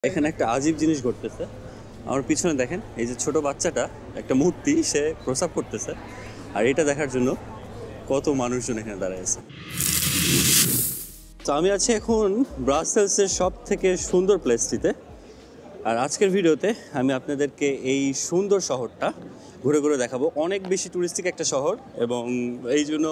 এখানে একটা আজীব জিনিস ঘটতেছে। আমার পিছনে দেখেন, এই যে ছোট বাচ্চাটা, একটা মূর্তি, সে প্রসাব করতেছে। আর এটা দেখার জন্য কত মানুষজন এখানে দাঁড়ায় আছে। তো আমি আছি এখন ব্রাসেলসের সব থেকে সুন্দর প্লেসটিতে। আর আজকের ভিডিওতে আমি আপনাদেরকে এই সুন্দর শহরটা ঘুরে ঘুরে দেখাবো। অনেক বেশি টুরিস্টিক একটা শহর, এবং এই জন্য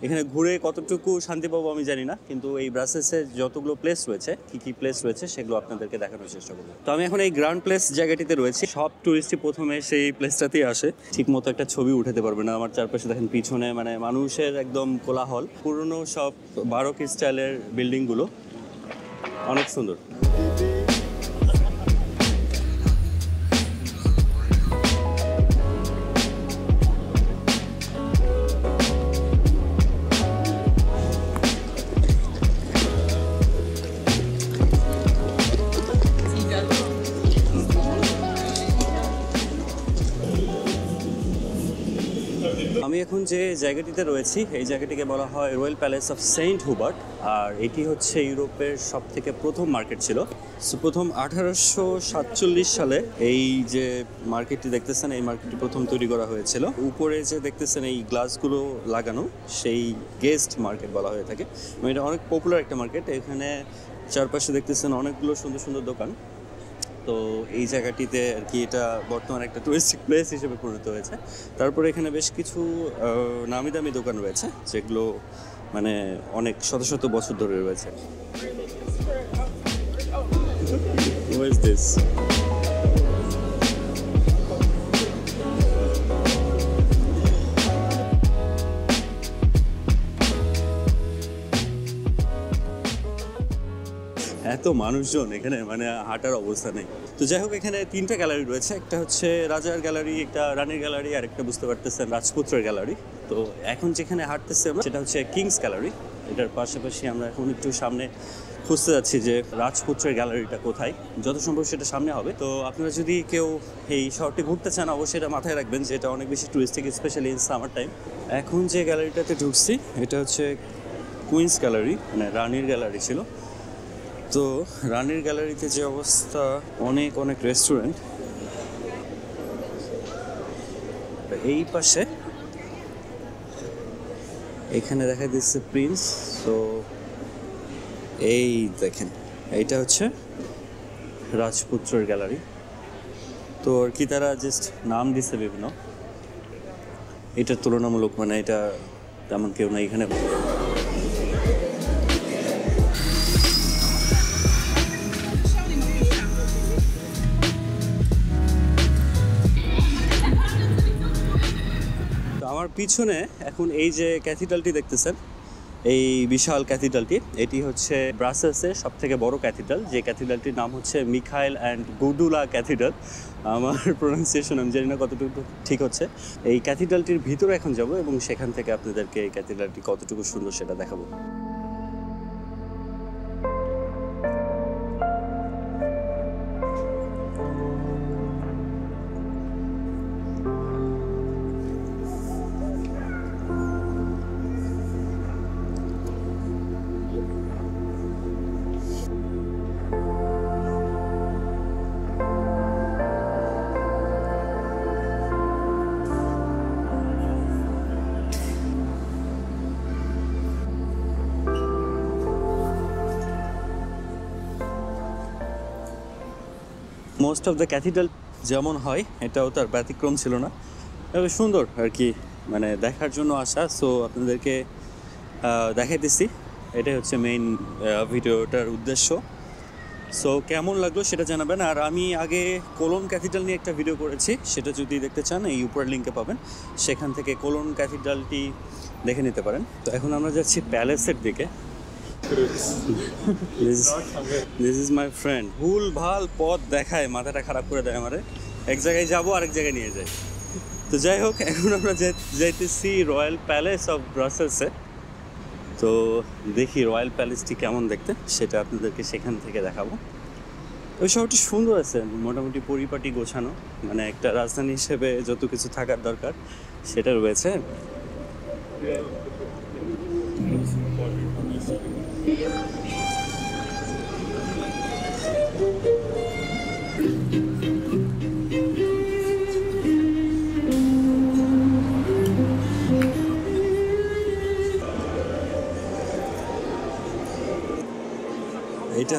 এখানে ঘুরে কতটুকু শান্তি পাবো আমি জানি না, কিন্তু এই ব্রাসেলসে যতগুলো প্লেস রয়েছে, কী প্লেস রয়েছে, সেগুলো আপনাদেরকে দেখানোর চেষ্টা করবো। তো আমি এখন এই গ্র্যান্ড প্লেস জায়গাটিতে রয়েছি। সব টুরিস্টই প্রথমে সেই প্লেসটাতেই আসে। ঠিক মতো একটা ছবি উঠাতে পারবে না। আমার চারপাশে দেখেন পিছনে মানে মানুষের একদম কোলাহল। পুরনো সব বারোক স্টাইলের বিল্ডিংগুলো অনেক সুন্দর। আমি এখন যে জায়গাটিতে রয়েছি, এই জায়গাটিকে বলা হয় Royal Palace of Saint Hubert. আর এটি হচ্ছে ইউরোপের সব থেকে প্রথম মার্কেট ছিল। সো প্রথম 1847 সালে এই যে মার্কেটটি দেখতেছেন, এই মার্কেটটি প্রথম তৈরি করা হয়েছিল। উপরে যে দেখতেছেন এই গ্লাসগুলো লাগানো, সেই গেস্ট মার্কেট বলা হয়ে থাকে। এটা অনেক পপুলার একটা মার্কেট। এখানে চারপাশে দেখতেছেন অনেকগুলো সুন্দর সুন্দর দোকান। তো এই জায়গাটিতে আর কি এটা বর্তমানে একটা টুরিস্টিক প্লেস হিসেবে পরিণত হয়েছে। তারপরে এখানে বেশ কিছু নামি দামি দোকান রয়েছে, যেগুলো মানে অনেক শত শত বছর ধরে রয়েছে। What is this? এত মানুষজন এখানে, মানে হাঁটার অবস্থা নেই। তো যাই হোক, এখানে তিনটা গ্যালারি রয়েছে। একটা হচ্ছে রাজার গ্যালারি, একটা রানীর গ্যালারি, আর একটা বুঝতে পারতেছেন রাজপুত্রের গ্যালারি। তো এখন যেখানে হাঁটতেছে আমরা, সেটা হচ্ছে কিংস গ্যালারি। এটার পাশাপাশি আমরা এখন একটু সামনে খুঁজতে যাচ্ছি যে রাজপুত্রের গ্যালারিটা কোথায়। যত সম্ভব সেটা সামনে হবে। তো আপনারা যদি কেউ এই শহরটি ঘুরতে চান, অবশ্যই এটা মাথায় রাখবেন যে এটা অনেক বেশি touristic, specially in summer time. এখন যে গ্যালারিটাতে ঢুকছি, এটা হচ্ছে কুইন্স গ্যালারি, মানে রানীর গ্যালারি ছিল। তো রানীর গ্যালারিতে যে অবস্থা, অনেক অনেক রেস্টুরেন্ট। এই পাশে এখানে দেখা দিচ্ছে প্রিন্স। তো এই দেখেন, এইটা হচ্ছে রাজপুত্রের গ্যালারি। তো আর কি তারা জাস্ট নাম দিচ্ছে বিভিন্ন। এটার তুলনামূলক মানে এটা তেমন কেউ না এখানে। আমার পিছনে এখন এই যে ক্যাথিড্রালটি দেখতেছেন, এই বিশাল ক্যাথিড্রালটি, এটি হচ্ছে ব্রাসেলসের সব থেকে বড় ক্যাথিড্রাল। যে ক্যাথিড্রালটির নাম হচ্ছে মিখাইল অ্যান্ড গুডুলা ক্যাথিড্রাল। আমার প্রোনাউন্সিয়েশন আমি জানি না কতটুকু ঠিক হচ্ছে। এই ক্যাথিড্রালটির ভিতরে এখন যাব, এবং সেখান থেকে আপনাদেরকে এই ক্যাথিড্রালটি কতটুকু সুন্দর সেটা দেখাবো। মোস্ট অফ দ্য ক্যাথিড্রাল যেমন হয়, এটাও তার ব্যতিক্রম ছিল না। তবে সুন্দর আর কি, মানে দেখার জন্য আসা। সো আপনাদেরকে দেখাইতেছি, এটাই হচ্ছে মেইন ভিডিওটার উদ্দেশ্য। সো কেমন লাগলো সেটা জানাবেন। আর আমি আগে কোলন ক্যাথিড্রাল নিয়ে একটা ভিডিও করেছি, সেটা যদি দেখতে চান এই উপরের লিঙ্কে পাবেন। সেখান থেকে কোলন ক্যাথিড্রালটি দেখে নিতে পারেন। তো এখন আমরা যাচ্ছি প্যালেসের দিকে। This is my friend. ভুল ভাল পথ দেখায়, মাথাটা খারাপ করে দেয় আমারে। এক জায়গায় যাবো, আরেক জায়গায় নিয়ে যায়। তো যাই হোক, এখন আমরা যাইতেছি রয়্যাল প্যালেস অফ ব্রাসেলসে। তো দেখি রয়্যাল প্যালেসটি কেমন দেখতে, সেটা আপনাদেরকে সেখান থেকে দেখাবো। ওই শহরটি সুন্দর আছে, মোটামুটি পরিপাটি গোছানো, মানে একটা রাজধানী হিসেবে যত কিছু থাকার দরকার সেটা রয়েছে।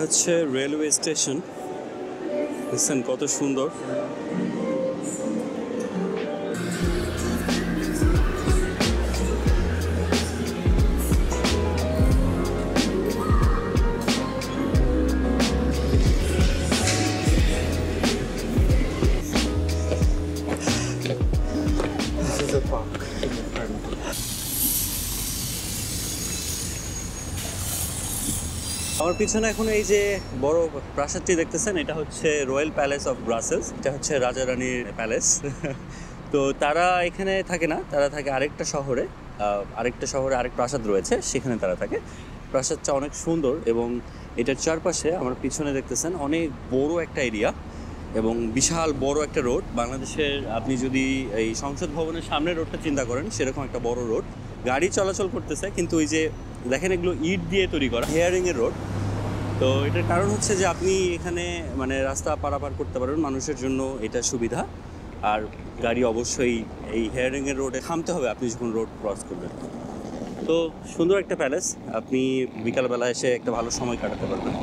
হচ্ছে রেলওয়ে স্টেশন, দেখছেন কত সুন্দর। আমার পিছনে এখন এই যে বড় প্রাসাদটি দেখতেছেন, এটা হচ্ছে রয়্যাল প্যালেস অফ ব্রাসেলস। এটা হচ্ছে রাজা রানীর প্যালেস। তো তারা এখানে থাকে না, তারা থাকে আরেকটা শহরে আরেক প্রাসাদ রয়েছে, সেখানে তারা থাকে। প্রাসাদটা অনেক সুন্দর এবং এটার চারপাশে আমার পিছনে দেখতেছেন অনেক বড় একটা এরিয়া এবং বিশাল বড় একটা রোড। বাংলাদেশের আপনি যদি এই সংসদ ভবনের সামনের রোডটা চিন্তা করেন, সেরকম একটা বড় রোড, গাড়ি চলাচল করতেছে। কিন্তু ওই যে দেখেন এগুলো ইট দিয়ে তৈরি করা, হেয়ারিংয়ের রোড। তো এটার কারণ হচ্ছে যে আপনি এখানে মানে রাস্তা পারাপার করতে পারবেন, মানুষের জন্য এটা সুবিধা। আর গাড়ি অবশ্যই এই হেয়ারিংয়ের রোডে থামতে হবে আপনি যখন রোড ক্রস করবেন। তো সুন্দর একটা প্যালেস, আপনি বিকালবেলা এসে একটা ভালো সময় কাটাতে পারবেন।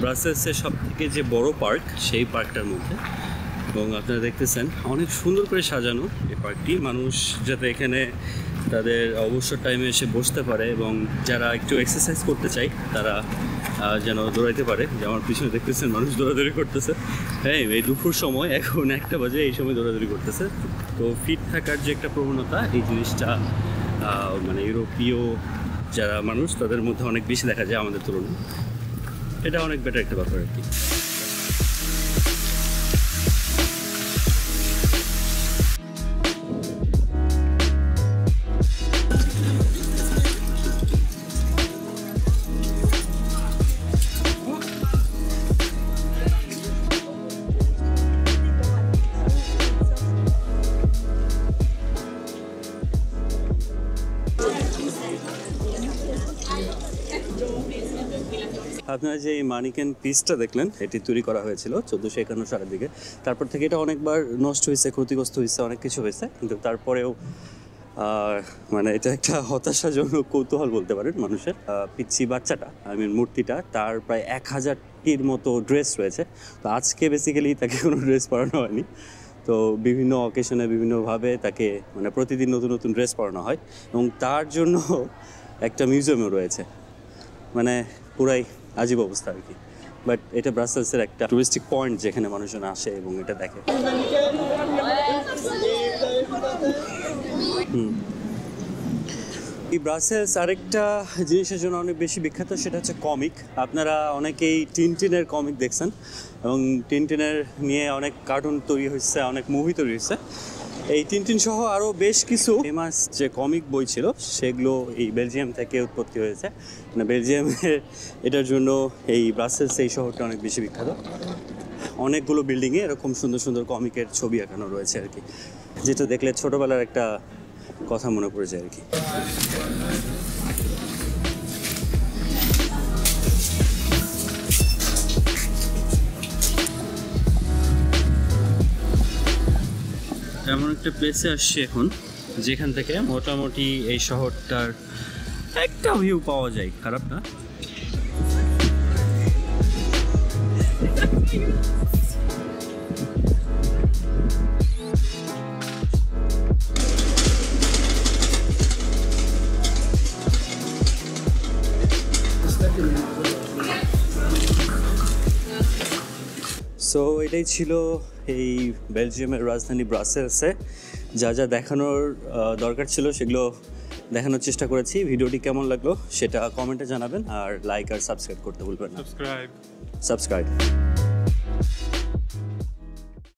ব্রাসেলসের সব থেকে যে বড় পার্ক, সেই পার্কটার মধ্যে, এবং আপনারা দেখতেছেন অনেক সুন্দর করে সাজানো এই পার্কটি, মানুষ যাতে এখানে তাদের অবসর টাইমে এসে বসতে পারে এবং যারা একটু এক্সারসাইজ করতে চায় তারা যেন দৌড়াইতে পারে। যে আমার পিছনে দেখতেছেন মানুষ দৌড়াদৌড়ি করতেছে, হ্যাঁ এই দুপুর সময়, এখন 1টা বাজে, এই সময় দৌড়াদৌড়ি করতেছে। তো ফিট থাকার যে একটা প্রবণতা, এই জিনিসটা মানে ইউরোপীয় যারা মানুষ তাদের মধ্যে অনেক বেশি দেখা যায় আমাদের তুলনায়। এটা অনেক বেটার একটা ব্যাপার আর কি। আপনারা যে এই মানিকেন পিসটা দেখলেন, এটি তৈরি করা হয়েছিল 1451 সালের দিকে। তারপর থেকে এটা অনেকবার নষ্ট হয়েছে, ক্ষতিগ্রস্ত হয়েছে, অনেক কিছু হয়েছে, কিন্তু তারপরেও মানে এটা একটা হতাশাজনক কৌতূহল বলতে পারেন মানুষের। পিচ্ছি বাচ্চাটা, মূর্তিটা, তার প্রায় 1000টির মতো ড্রেস রয়েছে। তো আজকে বেসিক্যালি তাকে কোনো ড্রেস পরানো হয়নি। তো বিভিন্ন অকেশনে বিভিন্নভাবে তাকে মানে প্রতিদিন নতুন নতুন ড্রেস পরানো হয় এবং তার জন্য একটা মিউজিয়ামও রয়েছে। মানে পুরাই আজীব অবস্থা আর কি। বাট এটা ব্রাসেলসের একটা টুরিস্টিক পয়েন্ট, যেখানে মানুষজন আসে এবং এটা দেখে। এই ব্রাসেলস আরেকটা জিনিসের জন্য অনেক বেশি বিখ্যাত, সেটা হচ্ছে কমিক। আপনারা অনেকেই টিনটিনের কমিক দেখছেন এবং টিনটিনের নিয়ে অনেক কার্টুন তৈরি হয়েছে, অনেক মুভি তৈরি হয়েছে। এই টিনটিন সহ আরও বেশ কিছু ফেমাস যে কমিক বই ছিল, সেগুলো এই বেলজিয়াম থেকে উৎপত্তি হয়েছে। মানে বেলজিয়ামের এটার জন্য এই ব্রাসেলস এই শহরটা অনেক বেশি বিখ্যাত। অনেকগুলো বিল্ডিংয়ে এরকম সুন্দর সুন্দর কমিকের ছবি আঁকানো রয়েছে আর কি, যেটা দেখলে ছোটোবেলার একটা কথা মনে পড়ে যায় আর কি। এমন একটা প্লেসে আসছি এখন, যেখান থেকে মোটামুটি এই শহরটার একটা ভিউ পাওয়া যায়, খারাপ না। সো এটাই ছিল এই বেলজিয়ামের রাজধানী ব্রাসেলসে যা যা দেখানোর দরকার ছিল সেগুলো দেখানোর চেষ্টা করেছি। ভিডিওটি কেমন লাগলো সেটা কমেন্টে জানাবেন, আর লাইক আর সাবস্ক্রাইব করতে ভুলবেন না। সাবস্ক্রাইব।